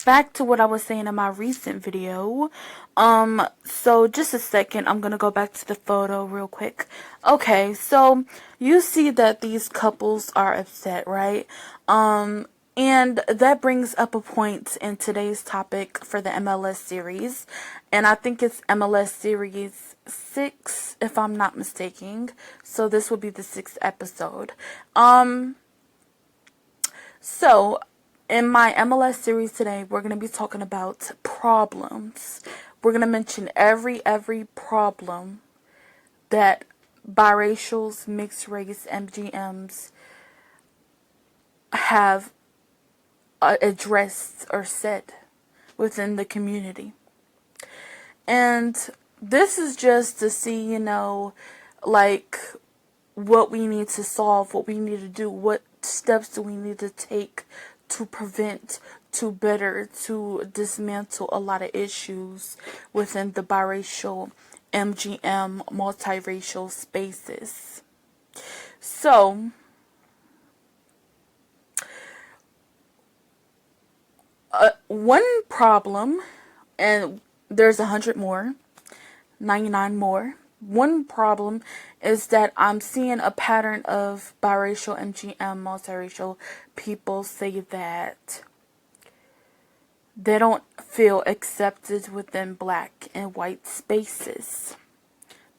back to what I was saying in my recent video. So just a second, I'm gonna go back to the photo real quick. Okay, so you see that these couples are upset, right? And that brings up a point in today's topic for the MLS series. And I think it's MLS Series 6, if I'm not mistaken. So this will be the 6th episode. So in my MLS series today, we're going to be talking about problems. We're going to mention every problem that biracials, mixed race, MGMs have addressed or said within the community. And this is just to see, like what we need to solve, what we need to do, what steps do we need to take to prevent, to better, to dismantle a lot of issues within the biracial, MGM, multiracial spaces. So, one problem, and there's 100 more, 99 more. One problem is that I'm seeing a pattern of biracial, MGM, multiracial people say that they don't feel accepted within black and white spaces,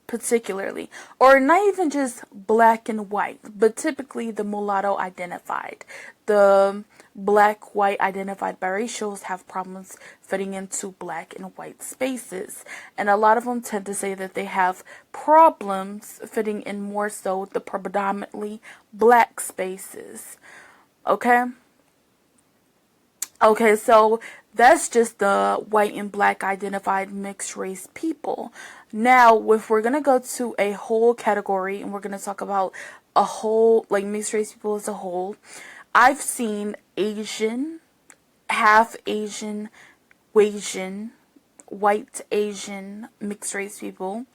particularly, or not even just black and white, but typically the mulatto identified, the black, white identified biracials have problems fitting into black and white spaces. And a lot of them tend to say that they have problems fitting in more so the predominantly black spaces. Okay? Okay, so that's just the white and black identified mixed race people. Now, if we're going to go to a whole category and we're going to talk about a whole, like mixed race people as a whole, I've seen Asian, half Asian, Asian, white Asian mixed race people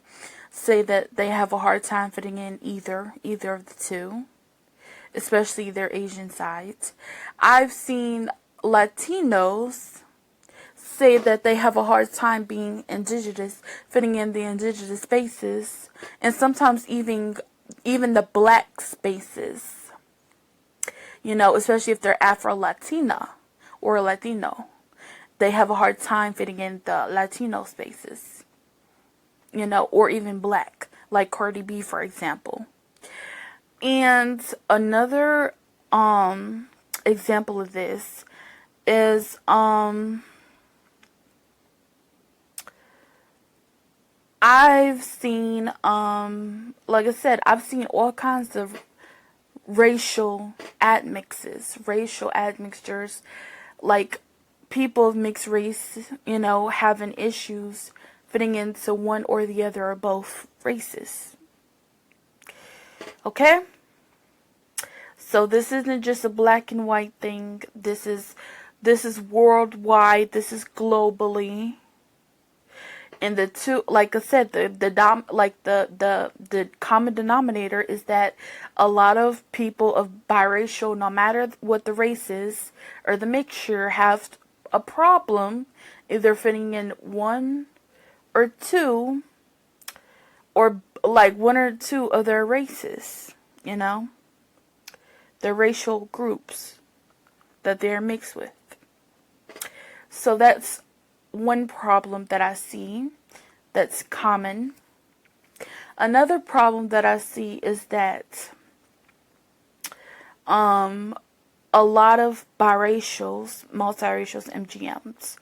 say that they have a hard time fitting in either of the two, especially their Asian sides. I've seen Latinos say that they have a hard time being indigenous, fitting in the indigenous spaces, and sometimes even the black spaces. Especially if they're Afro-Latina or Latino. They have a hard time fitting in the Latino spaces. Or even black, like Cardi B, for example. And another example of this is I've seen like I said, I've seen all kinds of racial admixtures, like people of mixed race, having issues fitting into one or the other or both races. Okay? So this isn't just a black and white thing. This is worldwide. This is globally. And the two, like I said, the common denominator is that a lot of people of biracial, no matter what the race is or the mixture, have a problem either fitting in one or two, or like one or two of their races, their racial groups that they're mixed with. So that's one problem that I see that's common. Another problem that I see is that a lot of biracials, multiracials, MGMs,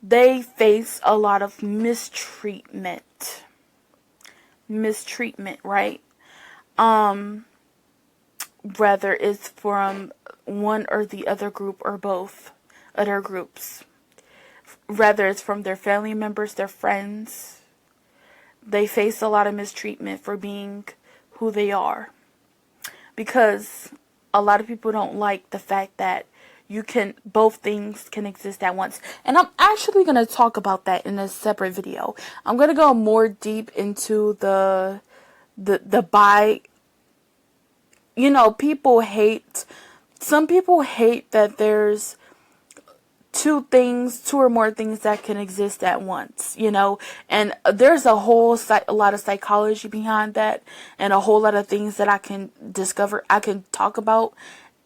they face a lot of mistreatment, right? Whether it's from one or the other group or both other groups, whether it's from their family members, their friends, they face a lot of mistreatment for being who they are, because a lot of people don't like the fact that both things can exist at once. And I'm actually going to talk about that in a separate video. I'm going to go more deep into the people hate some people hate that there's two or more things that can exist at once, you know, and there's a lot of psychology behind that, and a whole lot of things that I can talk about,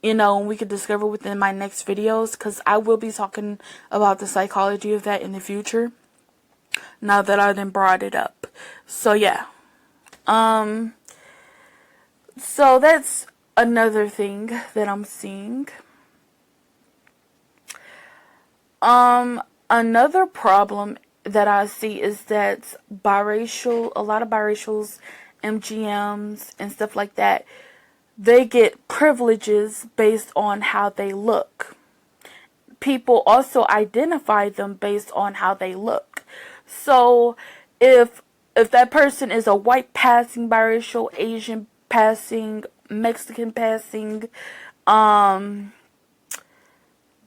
you know, and we could discover within my next videos, because I will be talking about the psychology of that in the future, now that I done brought it up. So yeah, so that's another thing that I'm seeing. Another problem that I see is that a lot of biracials, MGMs, and stuff like that, they get privileges based on how they look. People also identify them based on how they look. So, if that person is a white passing biracial, Asian passing, Mexican passing,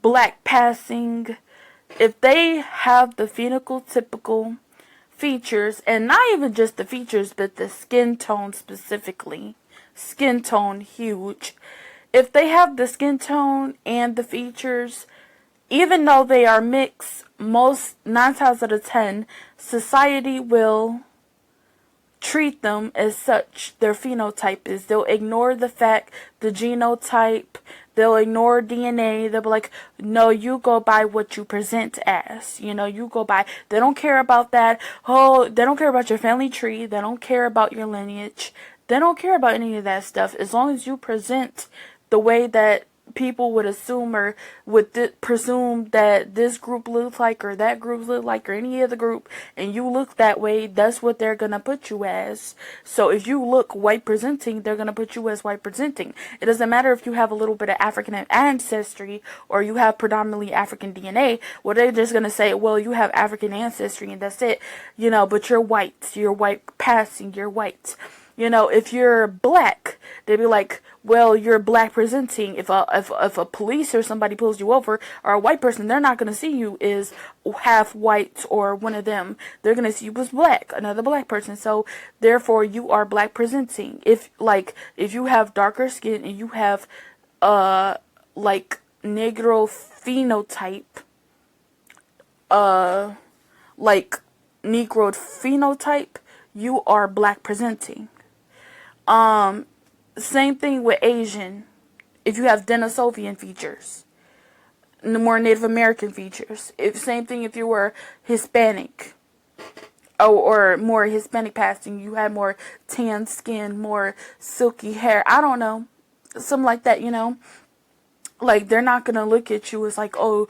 black passing, if they have the phenotypical features, and not even just the features, but the skin tone specifically, skin tone huge, if they have the skin tone and the features, even though they are mixed, 9 times out of 10, society will treat them as such. Their phenotype is. They'll ignore the fact, the genotype. They'll ignore DNA. They'll be like, no, you go by what you present as. You know, you go by. They don't care about that. Oh, they don't care about your family tree. They don't care about your lineage. They don't care about any of that stuff. As long as you present the way that people would assume or would presume that this group looks like, or that group looks like, or any other group, and you look that way, that's what they're gonna put you as. So if you look white presenting, they're gonna put you as white presenting. It doesn't matter if you have a little bit of African ancestry or you have predominantly African DNA. Well, they're just gonna say, well, you have African ancestry and that's it, you know, but you're white passing, you're white. You know, if you're black, they'd be like, well, you're black presenting. If a police or somebody pulls you over, or a white person, they're not going to see you as half white or one of them. They're going to see you as black, another black person. So therefore you are black presenting. If you have darker skin and you have like Negro phenotype, you are black presenting. Same thing with Asian. If you have Denisovian features, more Native American features. Same thing if you were Hispanic, or more Hispanic passing, you had more tan skin, more silky hair. I don't know, something like that. You know, like they're not gonna look at you as like, oh,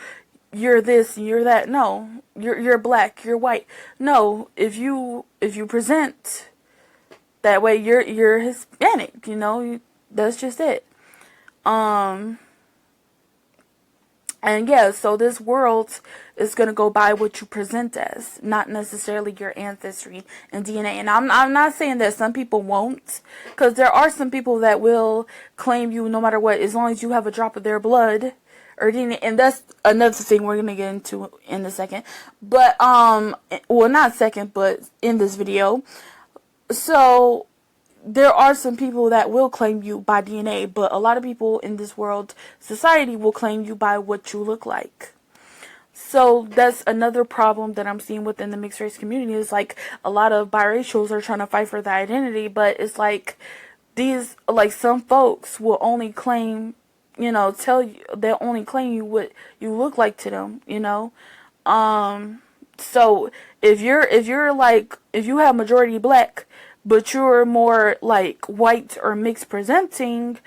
you're this and you're that. No, you're black, you're white. No, if you present that way, you're Hispanic, you know, that's just it. And yeah, so this world is going to go by what you present as, not necessarily your ancestry and DNA. And I'm not saying that some people won't, because there are some people that will claim you no matter what, as long as you have a drop of their blood or DNA. And that's another thing we're going to get into in a second. But, well, not second, but in this video. So there are some people that will claim you by DNA, but a lot of people in this world, society, will claim you by what you look like. So that's another problem that I'm seeing within the mixed race community, is like a lot of biracials are trying to fight for their identity, but it's like some folks will only claim, you know, they'll only claim you what you look like to them, you know. So if you have majority black, but you're more like white or mixed presenting,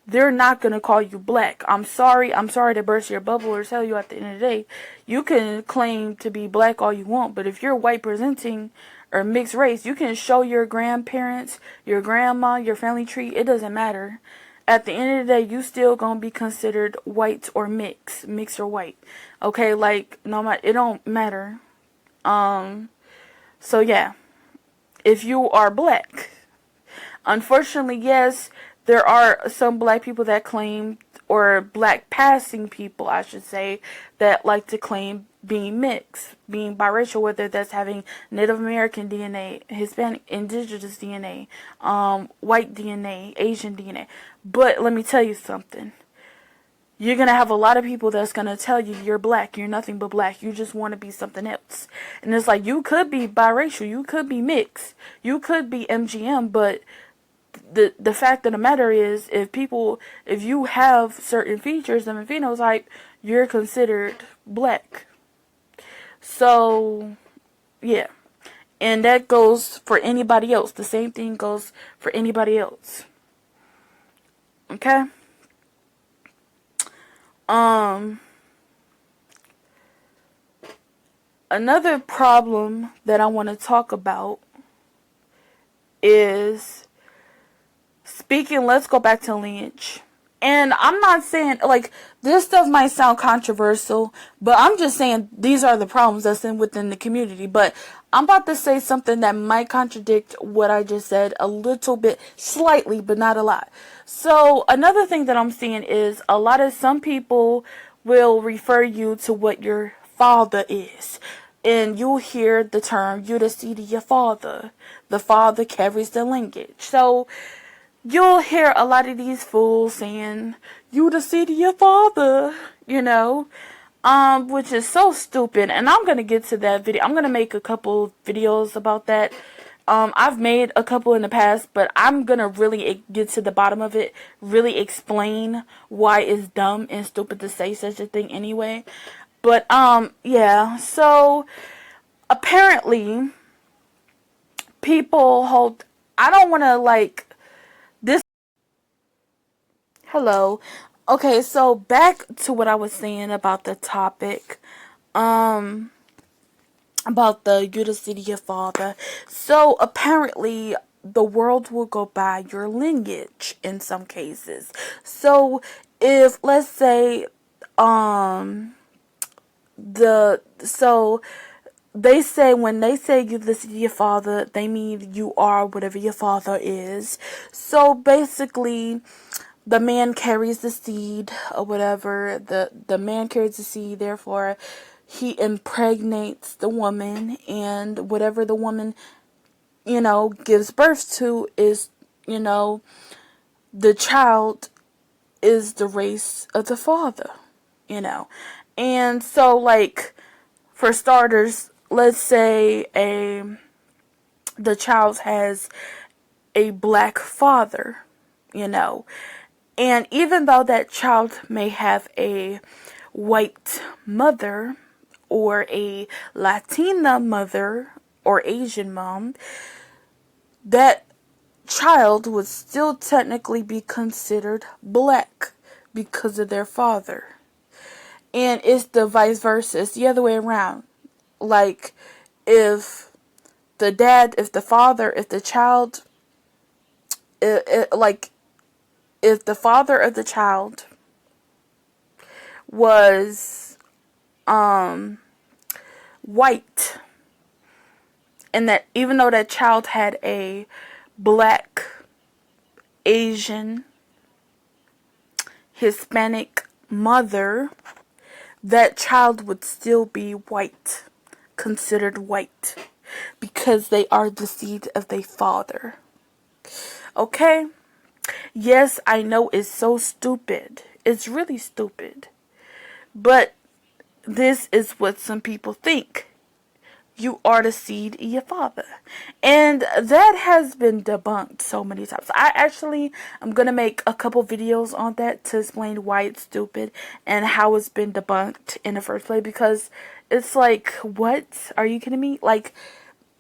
they're not going to call you black. I'm sorry to burst your bubble or tell you, at the end of the day, you can claim to be black all you want, but if you're white presenting or mixed race, you can show your grandparents, your grandma, your family tree, it doesn't matter. At the end of the day, you still going to be considered white or mixed or white. Okay, like, no matter, it don't matter. So yeah. If you are black, unfortunately, yes, there are some black people that claim, or black passing people, I should say, that like to claim being mixed, being biracial, whether that's having Native American DNA, Hispanic, indigenous DNA, white DNA, Asian DNA. But let me tell you something. you're going to have a lot of people that's going to tell you you're black, you're nothing but black, you just want to be something else. And it's like, you could be biracial, you could be mixed, you could be MGM, but the fact of the matter is, if you have certain features of a phenotype, you're considered black. So, yeah. And that goes for anybody else. The same thing goes for anybody else. Okay? Another problem that I want to talk about is let's go back to lineage. And I'm not saying, like, this stuff might sound controversial, but I'm just saying these are the problems that's within the community. But I'm about to say something that might contradict what I just said a little bit, slightly, but not a lot. So another thing that I'm seeing is some people will refer you to what your father is. And you'll hear the term, you're the seed of your father. The father carries the lineage. So you'll hear a lot of these fools saying, you the seed of your father, which is so stupid. And I'm going to get to that video. I'm going to make a couple videos about that. I've made a couple in the past, but I'm going to really get to the bottom of it, really explain why it's dumb and stupid to say such a thing anyway. But, yeah, so apparently people hold, I don't want to this. Hello. Okay, so back to what I was saying about the topic, about the you the seed of your father. So apparently the world will go by your lineage in some cases. So if, let's say, they say, when they say you listen to your father, they mean you are whatever your father is. So basically, the man carries the seed or whatever. The man carries the seed, therefore he impregnates the woman, and whatever the woman, gives birth to is, the child is the race of the father, And so, for starters, let's say the child has a black father, and even though that child may have a white mother or a Latina mother or Asian mom, that child would still technically be considered black because of their father. And it's the vice versa. It's the other way around. Like, if the father of the child was white, and that even though that child had a black, Asian, Hispanic mother, that child would still be white, considered white, because they are the seed of their father. Okay? Yes, I know it's so stupid. It's really stupid. But this is what some people think. You are the seed of your father. And that has been debunked so many times. I'm going to make a couple videos on that to explain why it's stupid and how it's been debunked in the first place. Because it's like, what? Are you kidding me? Like,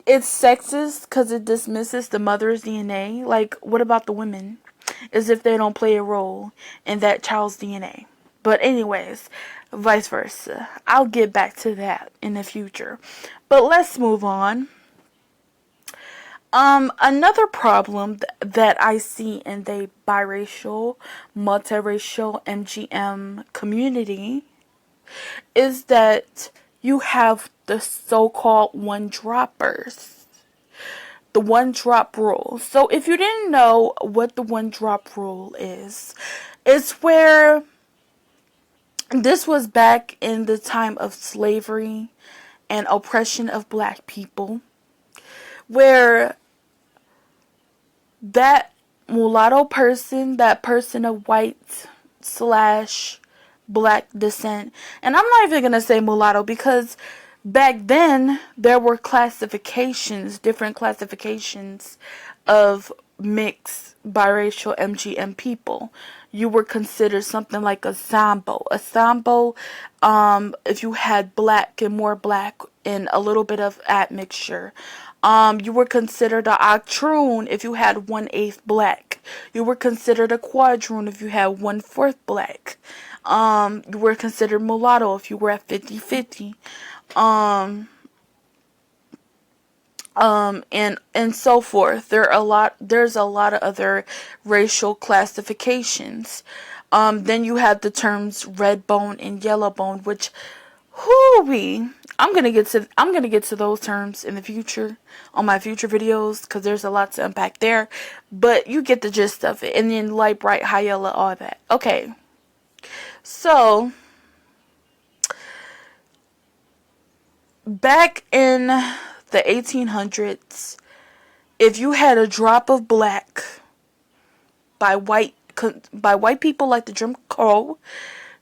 it's sexist because it dismisses the mother's DNA. Like, what about the women? As if they don't play a role in that child's DNA. But anyways, vice versa. I'll get back to that in the future. But let's move on. Another problem that I see in the biracial, multiracial MGM community is that you have the so-called one-droppers. The one-drop rule. So if you didn't know what the one-drop rule is, it's where this was back in the time of slavery and oppression of black people, where that mulatto person, that person of white slash black descent. And I'm not even going to say mulatto, because back then there were classifications, different classifications of mixed biracial MGM people. You were considered something like a sambo. A sambo, if you had black and more black and a little bit of admixture. You were considered a octoroon if you had 1/8 black. You were considered a quadroon if you had 1/4 black. You were considered mulatto if you were at 50-50. And so forth. There's a lot of other racial classifications. Then you have the terms red bone and yellow bone, which, whoo-wee, I'm gonna get to those terms in the future, on my future videos, because there's a lot to unpack there. But you get the gist of it. And then light, bright, high yellow, all that. Okay. So back in the 1800s, if you had a drop of black by white people like the Jim Crow,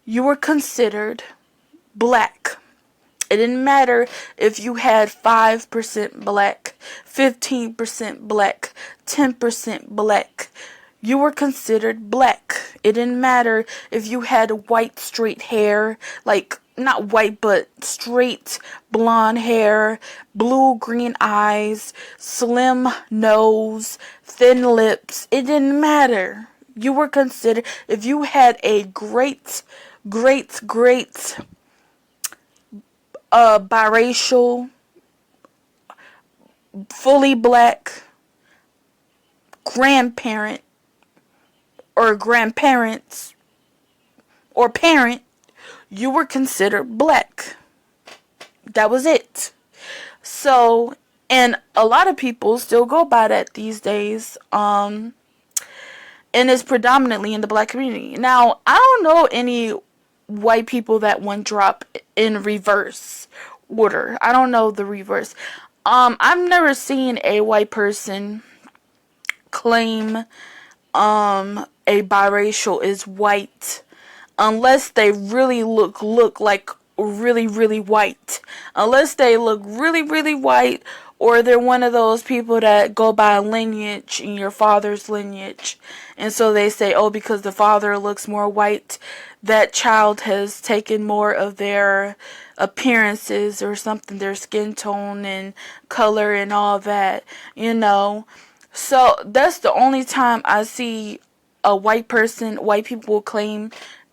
you were considered black. It didn't matter if you had 5% black, 15% black, 10% black. You were considered black. It didn't matter if you had white straight hair, like not white but straight blonde hair, blue green eyes, slim nose, thin lips. It didn't matter. You were considered, if you had a great biracial, fully black grandparent or grandparents or parent, you were considered black. That was it. So, and a lot of people still go by that these days. And it's predominantly in the black community. Now, I don't know any white people that one drop in reverse order. I don't know the reverse. I've never seen a white person claim a biracial is white unless they really look like really white. Unless they look really white, or they're one of those people that go by lineage in your father's lineage. And so they say, oh, because the father looks more white, that child has taken more of their appearances or something, their skin tone and color and all that, you know. So that's the only time I see a white people claim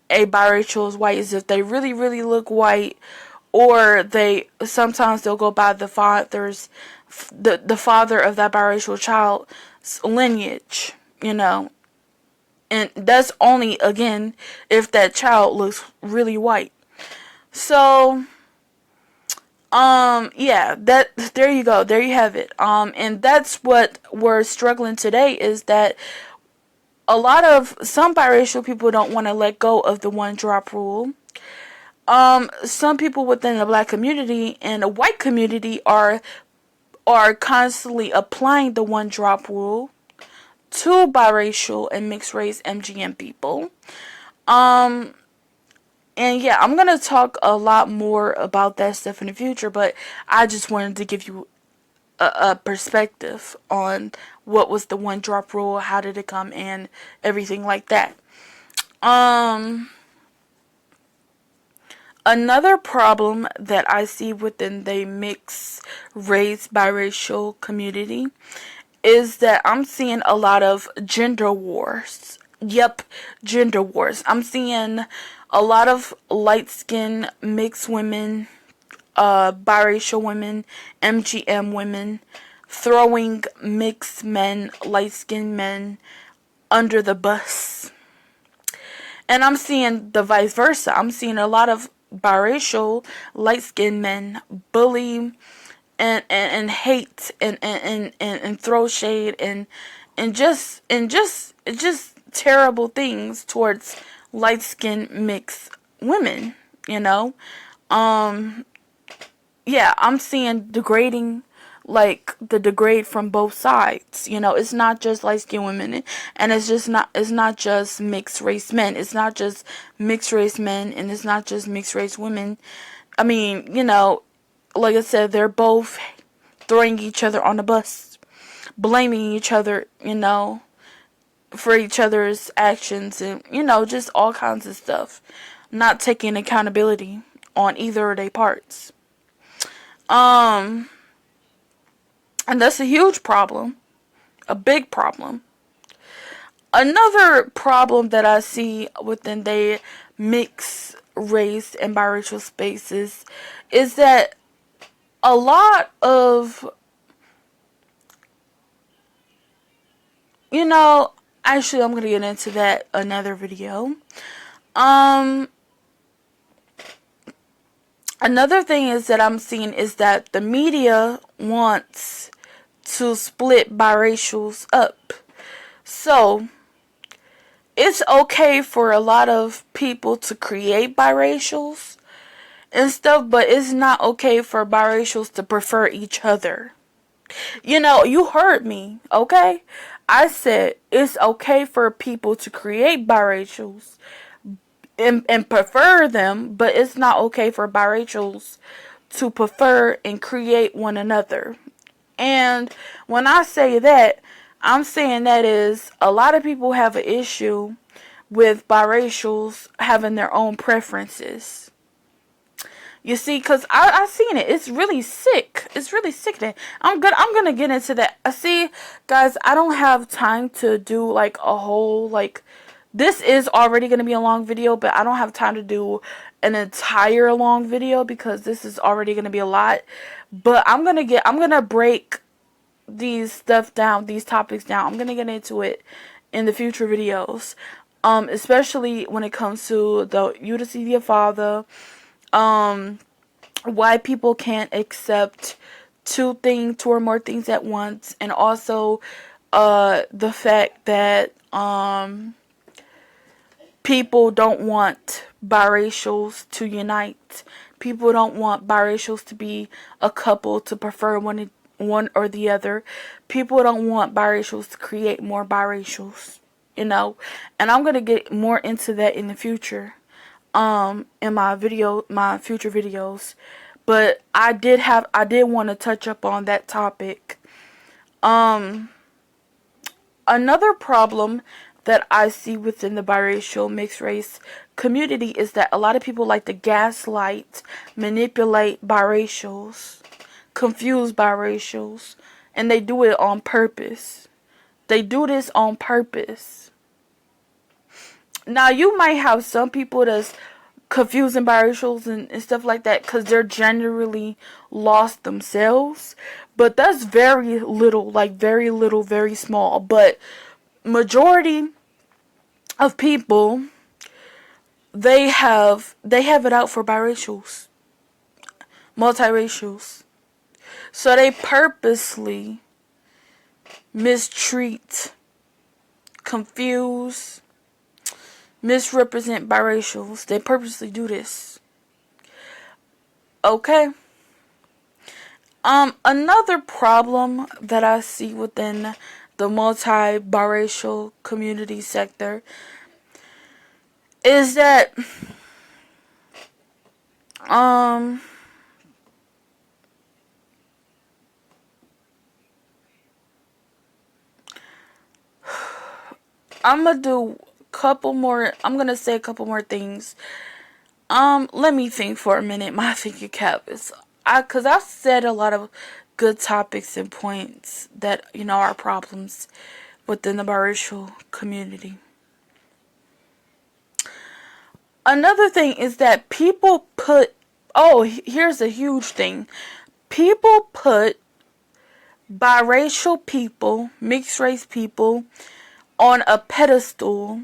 a biracial is white, is if they really look white, or sometimes they'll go by the father of that biracial child's lineage, you know. And that's only, again, if that child looks really white. So yeah, there you go. There you have it. And that's what we're struggling today, is that some biracial people don't want to let go of the one drop rule. Some people within the black community and the white community are constantly applying the one drop rule to biracial and mixed race MGM people. And yeah, I'm going to talk a lot more about that stuff in the future, but I just wanted to give you a perspective on what was the one drop rule, how did it come, and everything like that. Another problem that I see within the mixed race biracial community is that I'm seeing a lot of gender wars. Yep, gender wars. I'm seeing a lot of light-skinned mixed women, biracial women, MGM women, throwing mixed men, light-skinned men, under the bus. And I'm seeing the vice versa. I'm seeing a lot of biracial, light-skinned men bully and hate and throw shade and just terrible things towards light-skinned mixed women, you know. Yeah, I'm seeing degrading like the degrade from both sides. You know, it's not just light skinned women, and it's not just mixed race men. It's not just mixed race men, and it's not just mixed race women. I mean, you know, like I said, they're both throwing each other on the bus, blaming each other, you know, for each other's actions, and, you know, just all kinds of stuff. Not taking accountability on either of their parts. And that's a huge problem. A big problem. Another problem that I see within the mixed race and biracial spaces is that a lot of, you know, actually I'm going to get into that another video. Another thing is that I'm seeing is that the media wants to split biracials up. So, it's okay for a lot of people to create biracials and stuff, but it's not okay for biracials to prefer each other. You know, you heard me, okay? I said it's okay for people to create biracials and prefer them, but it's not okay for biracials to prefer and create one another. And when I say that, I'm saying that is a lot of people have an issue with biracials having their own preferences. You see, because I seen it. It's really sick. It's really sickening. I'm gonna get into that. See, guys, I don't have time to do like a whole like. This is already gonna be a long video, but I don't have time to do an entire long video because this is already gonna be a lot. But I'm gonna break these stuff down, these topics down. I'm gonna get into it in the future videos. Especially when it comes to the you to see your father. Why people can't accept two or more things at once, and also the fact that people don't want biracials to unite. People don't want biracials to be a couple to prefer one or the other. People don't want biracials to create more biracials, you know. And I'm gonna get more into that in the future. In my future videos, but I did want to touch up on that topic. Another problem that I see within the biracial mixed race community is that a lot of people like to gaslight, manipulate biracials, confuse biracials, and they do it on purpose. They do this on purpose. Now, you might have some people that's confusing biracials and stuff like that because they're generally lost themselves. But that's very little, very small. But majority of people, they have it out for biracials, multiracials. So they purposely mistreat, confuse, misrepresent biracials. They purposely do this. Okay. Another problem that I see within the multi-biracial community sector is that I'm gonna say a couple more things. Let me think for a minute. My thinking cap is, cause I've said a lot of good topics and points that, you know, are problems within the biracial community. Another thing is that people put, here's a huge thing. People put biracial people, mixed race people, on a pedestal.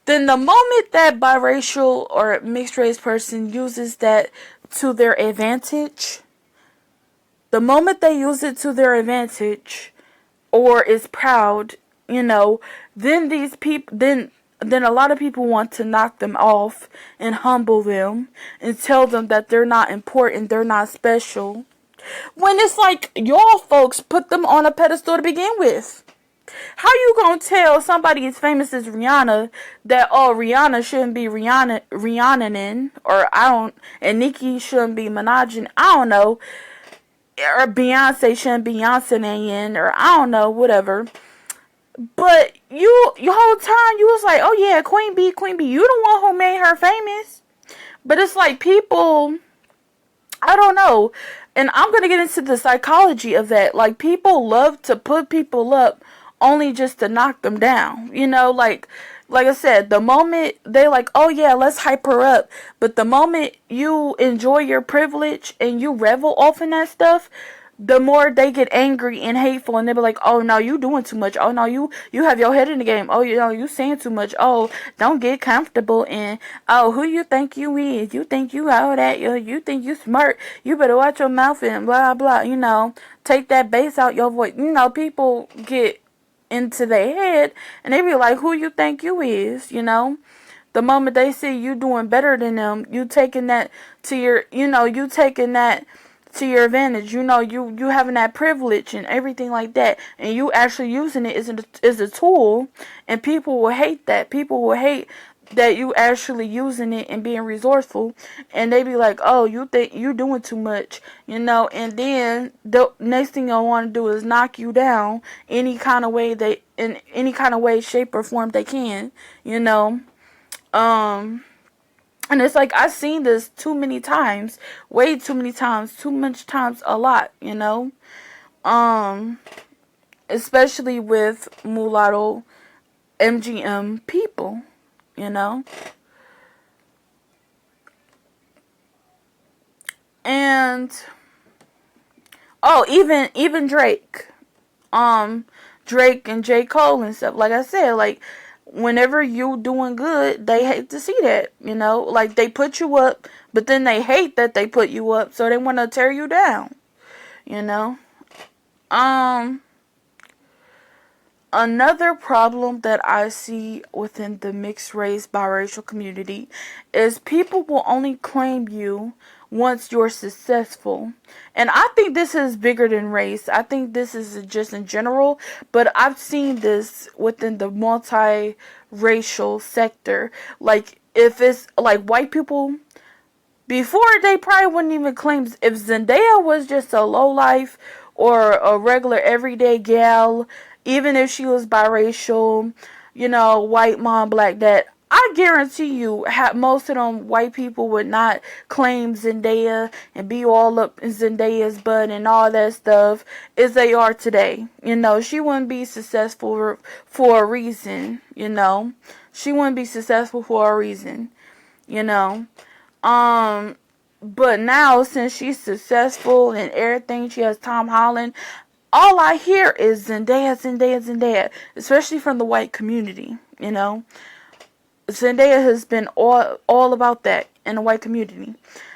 Then the moment that biracial or mixed race person uses that to their advantage, the moment they use it to their advantage or is proud, you know, then these people, then a lot of people want to knock them off and humble them and tell them that they're not important, they're not special. When it's like y'all folks put them on a pedestal to begin with. How you gonna tell somebody as famous as Rihanna that Rihanna shouldn't be Rihanna or I don't, and Nicki shouldn't be Minaj, I don't know, or Beyonce shouldn't be Beyonce or I don't know, whatever. But your whole time you was like, oh yeah, Queen B, you the one who made her famous. But it's like people, I don't know, and I'm gonna get into the psychology of that. Like people love to put people up only just to knock them down. Like I said, the moment they like, oh yeah, let's hype her up. But the moment you enjoy your privilege and you revel off in that stuff, the more they get angry and hateful, and they be like, oh no, you doing too much. Oh no, you have your head in the game. Oh, you saying too much. Oh, don't get comfortable. And oh, who you think you is? You think you all that? You think you smart? You better watch your mouth and blah blah. Take that bass out your voice. People get into their head and they be like, who you think you is? The moment they see you doing better than them, you taking that to your advantage. You having that privilege and everything like that, and you actually using it as a tool, and people will hate that. People will hate that you actually using it and being resourceful, and they be like, oh, you think you doing too much, and then the next thing they'll want to do is knock you down any kind of way in any kind of way, shape, or form they can. And it's like I've seen this too many times, way too many times, too much times, a lot, especially with mulatto MGM people, and even Drake and J. Cole and stuff. Like I said, like whenever you doing good, they hate to see that, like they put you up, but then they hate that they put you up, so they want to tear you down, Another problem that I see within the mixed race biracial community is people will only claim you once you're successful. And I think this is bigger than race. I think this is just in general, but I've seen this within the multi-racial sector. Like if it's like white people, before they probably wouldn't even claim, if Zendaya was just a lowlife or a regular everyday gal, even if she was biracial, white mom, black dad, I guarantee you most of them white people would not claim Zendaya and be all up in Zendaya's butt and all that stuff as they are today. She wouldn't be successful for a reason, She wouldn't be successful for a reason, But now, since she's successful and everything, she has Tom Holland, all I hear is Zendaya, especially from the white community, Zendaya has been all about that in the white community.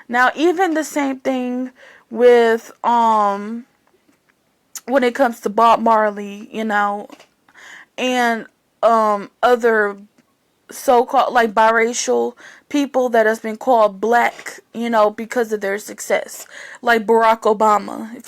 Now, even the same thing with, when it comes to Bob Marley, and, other so-called like biracial people that has been called black, because of their success, like Barack Obama,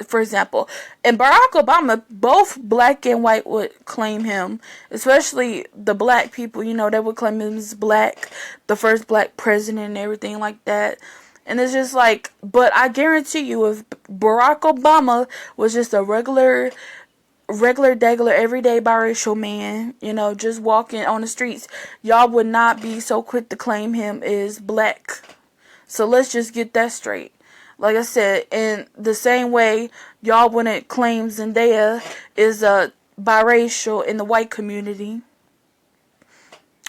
for example. And Barack Obama, both black and white would claim him, especially the black people, they would claim him as black, the first black president and everything like that. And it's just like, but I guarantee you, if Barack Obama was just a regular degular everyday biracial man, just walking on the streets, y'all would not be so quick to claim him as black. So let's just get that straight. Like I said, in the same way y'all wouldn't claim Zendaya is a biracial in the white community,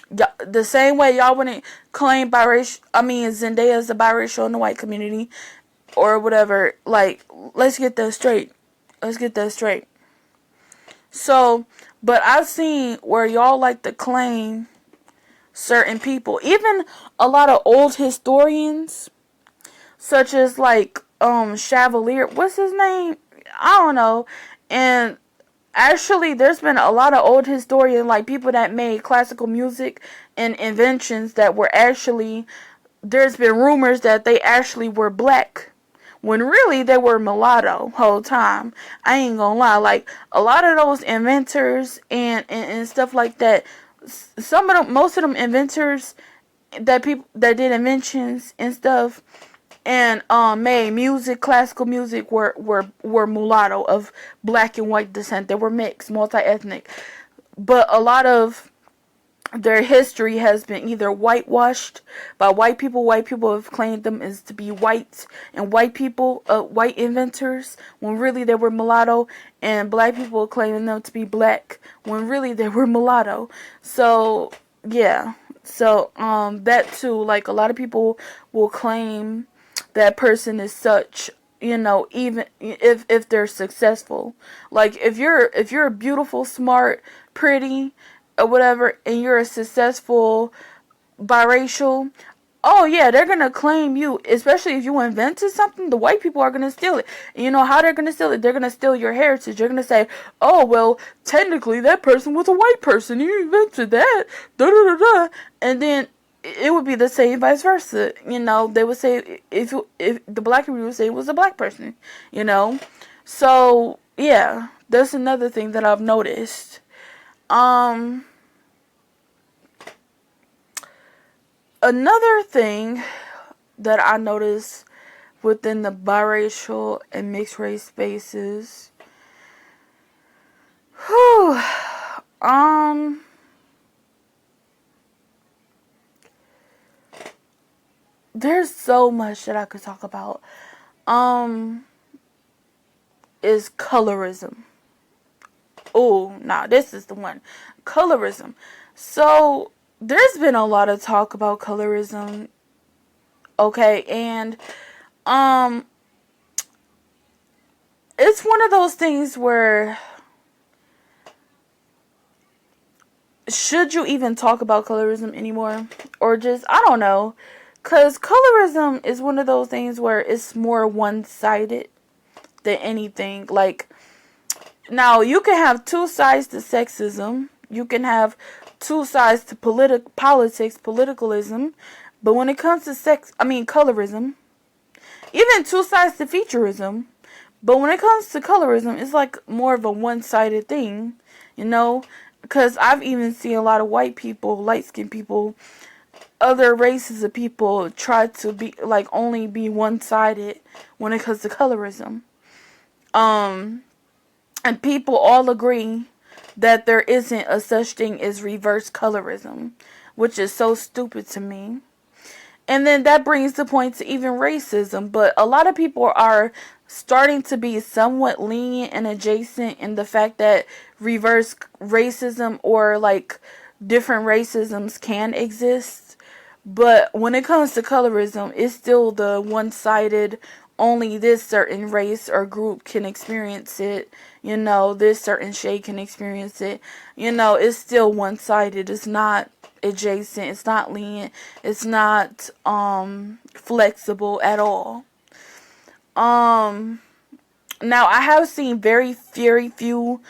the same way y'all wouldn't claim Zendaya is a biracial in the white community or whatever. Like, let's get that straight. So, but I've seen where y'all like to claim certain people. Even a lot of old historians, such as like Chevalier, what's his name? I don't know. And actually, there's been a lot of old historians, like people that made classical music and inventions that were actually, there's been rumors that they actually were black when really they were mulatto whole time. I ain't gonna lie. Like, a lot of those inventors and stuff like that, most of them inventors that did inventions and stuff, and made music, classical music, were mulatto, of black and white descent. They were mixed, multi-ethnic. But a lot of their history has been either whitewashed by white people. White people have claimed them as to be white, and white people, white inventors, when really they were mulatto, and black people claiming them to be black when really they were mulatto. So yeah, so that too, like, a lot of people will claim that person is such, even if they're successful. Like, if you're beautiful, smart, pretty, or whatever, and you're a successful biracial, oh yeah, they're gonna claim you. Especially if you invented something, the white people are gonna steal it. And you know how they're gonna steal it? They're gonna steal your heritage. They're gonna say, oh well, technically that person was a white person, you invented that, da da da da. And then it would be the same vice versa. They would say, if the black people would say it was a black person. So yeah, that's another thing that I've noticed. Another thing that I noticed within the biracial and mixed race spaces, there's so much that I could talk about. Is colorism. Oh, nah, this is the one. Colorism. So, there's been a lot of talk about colorism. Okay, and it's one of those things where, should you even talk about colorism anymore? Or just, I don't know. Because colorism is one of those things where it's more one-sided than anything. Like, now, you can have two sides to sexism. You can have two sides to politics, politicalism. But when it comes to colorism, even two sides to featureism. But when it comes to colorism, it's like more of a one-sided thing, Because I've even seen a lot of white people, light-skinned people, other races of people try to be, like, only be one-sided when it comes to colorism. And people all agree that there isn't a such thing as reverse colorism, which is so stupid to me. And then that brings the point to even racism. But a lot of people are starting to be somewhat lenient and adjacent in the fact that reverse racism, or like different racisms, can exist. But when it comes to colorism, it's still the one-sided, only this certain race or group can experience it. This certain shade can experience it. It's still one-sided. It's not adjacent. It's not lenient. It's not flexible at all. Now, I have seen very few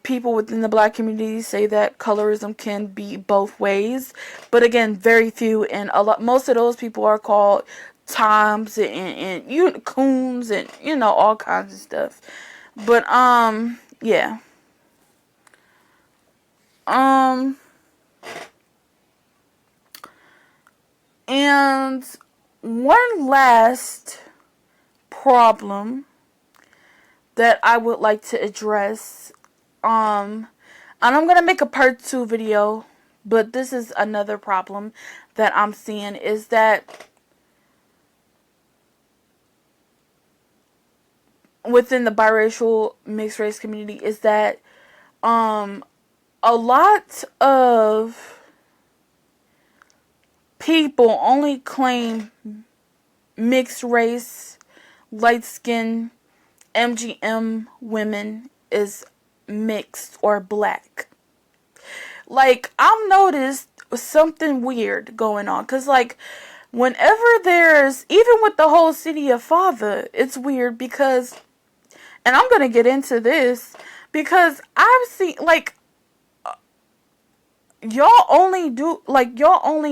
people within the black community say that colorism can be both ways, but again, very few, and most of those people are called Toms and coons and all kinds of stuff. But yeah. And one last problem that I would like to address, and I'm gonna make a part 2 video, but this is another problem that I'm seeing, is that within the biracial mixed race community, is that a lot of people only claim mixed race, light skin, MGM women is mixed or black. Like, I've noticed something weird going on, because like, whenever there's, even with the whole City of Father, it's weird because, and I'm gonna get into this, because I've seen, like, y'all only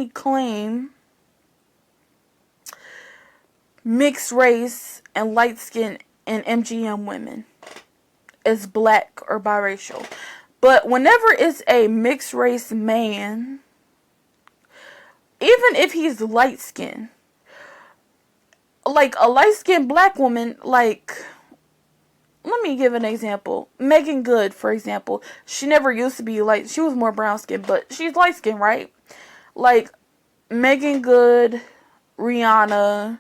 claim mixed race and light skin and MGM women is black or biracial. But whenever it's a mixed race man, even if he's light skinned, like a light skinned black woman, like, let me give an example. Megan Good, for example, she never used to be light. She was more brown skinned, but she's light skinned, right? Like Megan Good, Rihanna,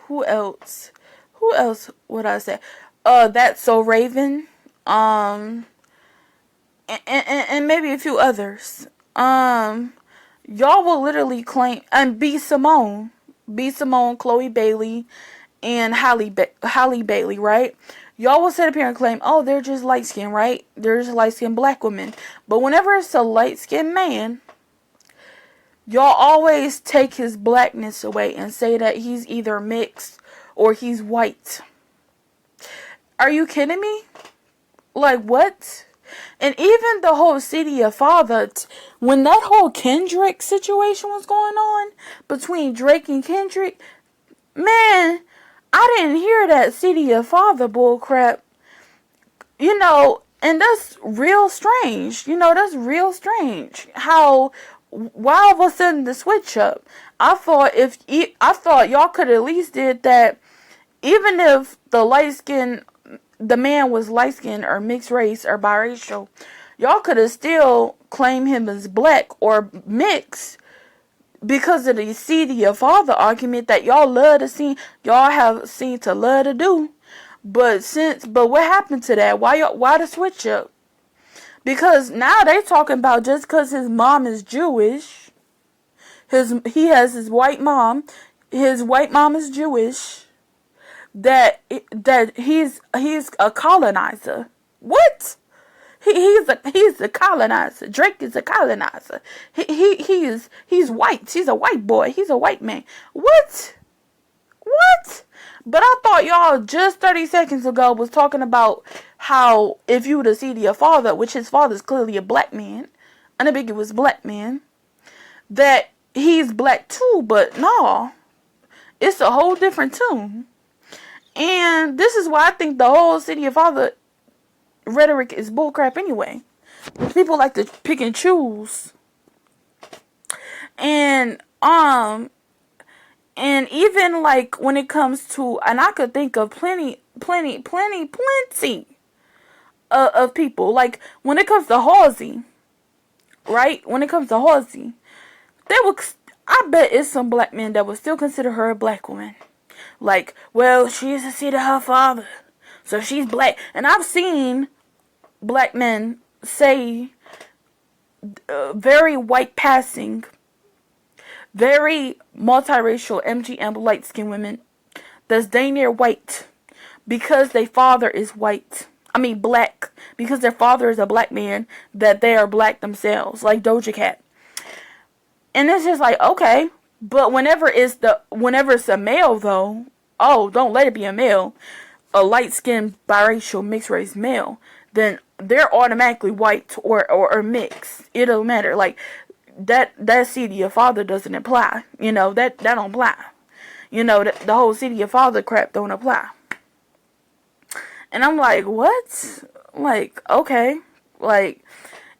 who else? Who else would I say? That's So Raven. And maybe a few others. Y'all will literally claim, and B. Simone, Chloe Bailey, and Halle Bailey, right? Y'all will sit up here and claim, oh, they're just light skinned, right? They're just light skinned black women. But whenever it's a light skinned man, y'all always take his blackness away and say that he's either mixed or he's white. Are you kidding me? Like, what? And even the whole City of Father, when that whole Kendrick situation was going on between Drake and Kendrick, man, I didn't hear that City of Father bullcrap. You know, and that's real strange. You know, that's real strange. How, why all of a sudden the switch up? I thought y'all could at least did that, even if the man was light skinned or mixed race or biracial, y'all could have still claimed him as black or mixed because of the City of Father argument that y'all have seen to love to do. But what happened to that? Why the switch up? Because now they talking about just because his mom is Jewish, he has his white mom is Jewish, that he's a colonizer. What? He's a colonizer. Drake is a colonizer. He's white. He's a white boy. He's a white man. What? But I thought y'all just 30 seconds ago was talking about how if you were to see your father, which his father's clearly a black man, unambiguous black man, that he's black too. But no, it's a whole different tune. And this is why I think the whole City of Father rhetoric is bullcrap anyway. People like to pick and choose. And even like when it comes to, and I could think of plenty of people. Like when it comes to Halsey, right? When it comes to Halsey, I bet it's some black men that would still consider her a black woman. Like, well, she's the seed of her father, so she's black. And I've seen black men say very white passing, very multiracial MGM light skinned women that's dang near white because their father is black. Because their father is a black man, that they are black themselves, like Doja Cat. And it's just like, okay. But whenever it's a male though, oh, don't let it be a male, a light skinned biracial mixed race male, then they're automatically white or mixed. It don't matter. Like that City of Father doesn't apply. You know, that don't apply. You know, the whole City of Father crap don't apply. And I'm like, what? Like, okay. Like,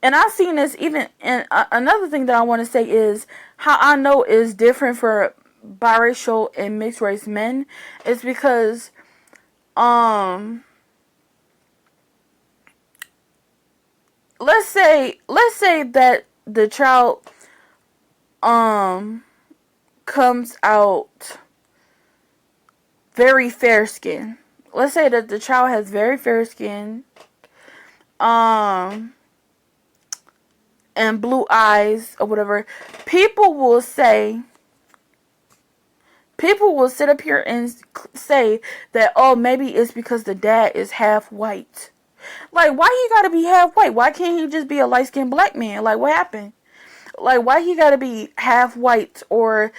and I've seen this even, and another thing that I want to say is how I know is different for biracial and mixed race men is because, let's say that the child, comes out very fair skin. Let's say that the child has very fair skin, and blue eyes or whatever. People will sit up here and say that, oh, maybe it's because the dad is half white. Like, why he gotta be half white? Why can't he just be a light-skinned black man? Like, what happened? Like, why he gotta be half white or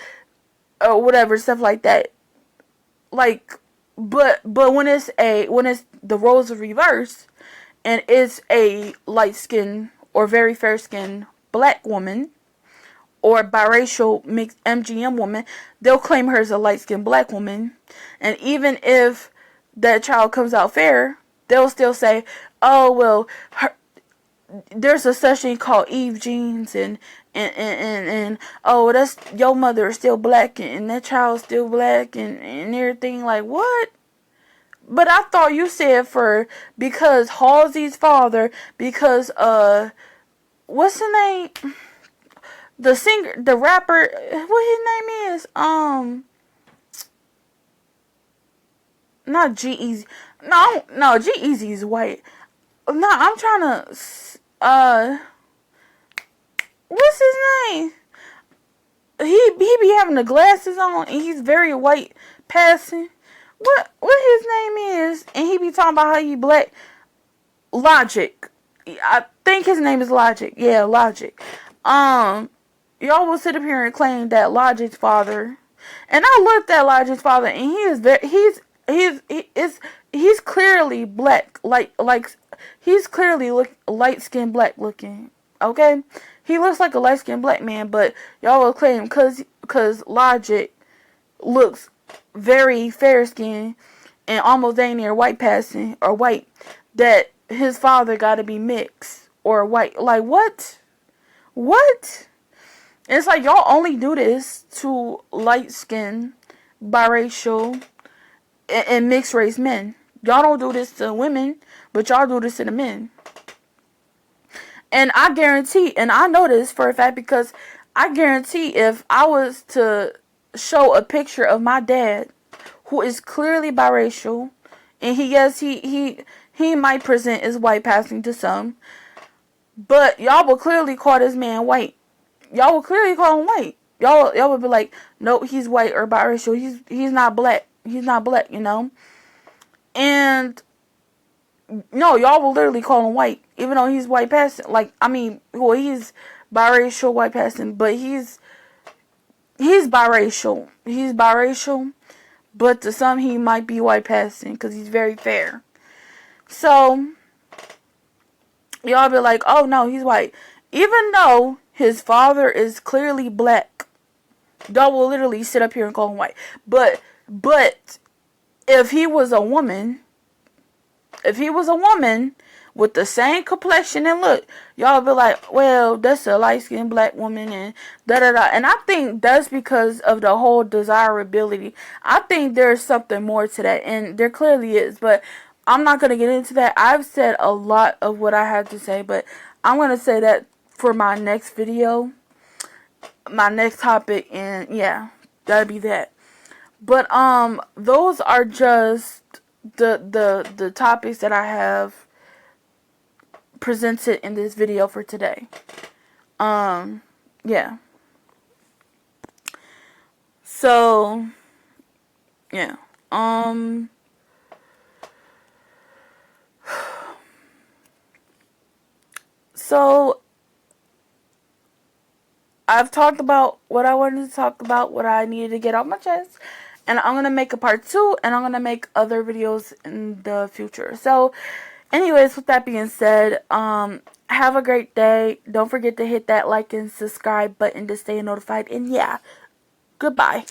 whatever, stuff like that? Like, but when it's the roles are reversed and it's a light-skinned or very fair-skinned black woman or biracial mixed MGM woman, they'll claim her as a light-skinned black woman. And even if that child comes out fair, they'll still say, oh, well, there's a such thing called Eve genes, and oh, that's your mother is still black, and that child's still black, and everything. Like, what? But I thought you said because Halsey's father, because what's the name? The singer, the rapper, what his name is? Not G-Eazy. No, G-Eazy is white. No, I'm trying to, what's his name? He be having the glasses on, and he's very white passing. What his name is? And he be talking about how he black. Logic. I think his name is Logic. Yeah, Logic. Y'all will sit up here and claim that Logic's father. And I looked at Logic's father, and he's clearly black. Like he's clearly light skinned black looking. Okay, he looks like a light skinned black man, but y'all will claim because Logic looks very fair skinned and almost dang near white passing or white, that his father got to be mixed or white. Like, what? What? It's like y'all only do this to light skinned, biracial, and mixed race men. Y'all don't do this to women, but y'all do this to the men. And I guarantee, and I know this for a fact, because I guarantee if I was to show a picture of my dad, who is clearly biracial, and he might present as white passing to some, but y'all will clearly call this man white. Y'all will clearly call him white. Y'all would be like, nope, he's white or biracial. He's not black. He's not black, you know. And no, y'all will literally call him white, even though he's white passing. Like, I mean, well, he's biracial, white passing, but he's biracial. He's biracial, but to some he might be white passing because he's very fair. So y'all be like, oh no, he's white, even though his father is clearly black. Y'all will literally sit up here and call him white. But if he was a woman, with the same complexion and look, y'all be like, well, that's a light-skinned black woman and da-da-da. And I think that's because of the whole desirability. I think there's something more to that, and there clearly is, but I'm not going to get into that. I've said a lot of what I had to say, but I'm going to say that for my next video, my next topic, and yeah, that'll be that. But those are just the topics that I have presented in this video for today. Yeah. So yeah. So I've talked about what I wanted to talk about, what I needed to get off my chest. And I'm going to make a part 2, and I'm going to make other videos in the future. So, anyways, with that being said, have a great day. Don't forget to hit that like and subscribe button to stay notified. And yeah, goodbye.